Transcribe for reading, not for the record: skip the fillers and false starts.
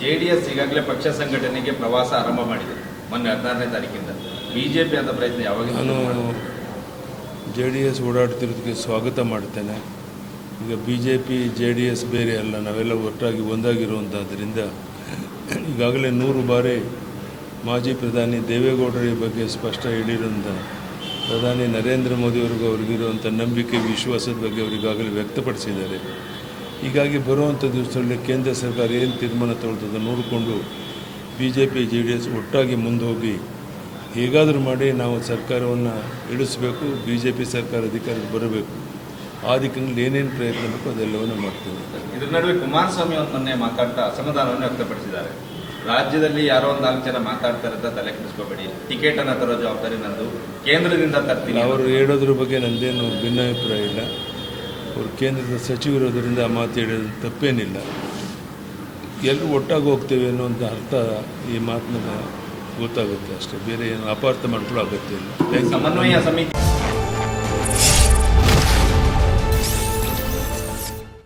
JDS ಈಗಾಗಲೇ ಪಕ್ಷ ಸಂಘಟನೆಗೆ ಪ್ರವಾಸ ಆರಂಭ ಮಾಡಿದೆ ಮೊನ್ನೆ 16ನೇ ತಾರೀಕಿಂದ. ಬಿಜೆಪಿ ಅಂತ ಪ್ರಯತ್ನ ಯಾವಾಗ? ನಾನು JDS ಓಡಾಡ್ತಿರೋದಕ್ಕೆ ಸ್ವಾಗತ ಮಾಡ್ತೇನೆ. ಈಗ BJP JDS ಬೇರೆ ಅಲ್ಲ, ನಾವೆಲ್ಲ ಒಟ್ಟಾಗಿ ಒಂದಾಗಿರುವಂಥದ್ದರಿಂದ ಈಗಾಗಲೇ 100 ಬಾರಿ ಮಾಜಿ ಪ್ರಧಾನಿ ದೇವೇಗೌಡರ ಬಗ್ಗೆ ಸ್ಪಷ್ಟ ಹೇಳಿರೋಂಥ ಪ್ರಧಾನಿ ನರೇಂದ್ರ ಮೋದಿಯವ್ರಿಗೂ ಅವ್ರಿಗಿರುವಂಥ ನಂಬಿಕೆ ವಿಶ್ವಾಸದ ಬಗ್ಗೆ ಅವರಿಗಾಗಲೇ ವ್ಯಕ್ತಪಡಿಸಿದ್ದಾರೆ. ಹೀಗಾಗಿ ಬರುವಂಥ ದಿವಸದಲ್ಲಿ ಕೇಂದ್ರ ಸರ್ಕಾರ ಏನು ತೀರ್ಮಾನ ತಗೊಳ್ತದೆ ನೋಡಿಕೊಂಡು BJP JDS ಒಟ್ಟಾಗಿ ಮುಂದೆ ಹೋಗಿ ಹೇಗಾದರೂ ಮಾಡಿ ನಾವು ಸರ್ಕಾರವನ್ನು ಇಳಿಸಬೇಕು, BJP ಸರ್ಕಾರ ಅಧಿಕಾರಕ್ಕೆ ಬರಬೇಕು. ಆ ದಿಕ್ಕಿನಲ್ಲಿ ಏನೇನು ಪ್ರಯತ್ನ ಬೇಕೋ ಅದೆಲ್ಲವನ್ನು ಮಾಡ್ತೀವಿ. ಇದರ ನಡುವೆ ಕುಮಾರಸ್ವಾಮಿ ಅವರು ಮೊನ್ನೆ ಮಾತಾಡ್ತಾ ಅಸಮಾಧಾನವನ್ನು ವ್ಯಕ್ತಪಡಿಸಿದ್ದಾರೆ. ರಾಜ್ಯದಲ್ಲಿ ಯಾರೋ ಒಂದು 4 ಜನ ಮಾತಾಡ್ತಾರೆ ಅಂತ ತಲೆ ಕೆಡಿಸ್ಕೋಬೇಡಿ, ಟಿಕೆಟ್ ಅನ್ನು ತರೋ ಜವಾಬ್ದಾರಿ ನಂದು, ಕೇಂದ್ರದಿಂದ ತರ್ತೀನಿ. ಅವರು ಹೇಳೋದ್ರ ಬಗ್ಗೆ ನಂದೇನು ಭಿನ್ನಾಭಿಪ್ರಾಯ ಇಲ್ಲ. ಅವರು ಕೇಂದ್ರದ ಸಚಿವರಿರೋದ್ರಿಂದ ಆ ಮಾತು ಹೇಳೋದು ತಪ್ಪೇನಿಲ್ಲ. ಎಲ್ಲರೂ ಒಟ್ಟಾಗಿ ಹೋಗ್ತೇವೆ ಅನ್ನೋಂಥ ಅರ್ಥ ಈ ಮಾತನ್ನ ಗೊತ್ತಾಗುತ್ತೆ ಅಷ್ಟೇ, ಬೇರೆ ಏನು ಅಪಾರ್ಥ ಮಾಡ್ಕೊಳ್ಳೋ ಅಗತ್ಯ ಇಲ್ಲ. ಸಮನ್ವಯ ಸಮಿತಿ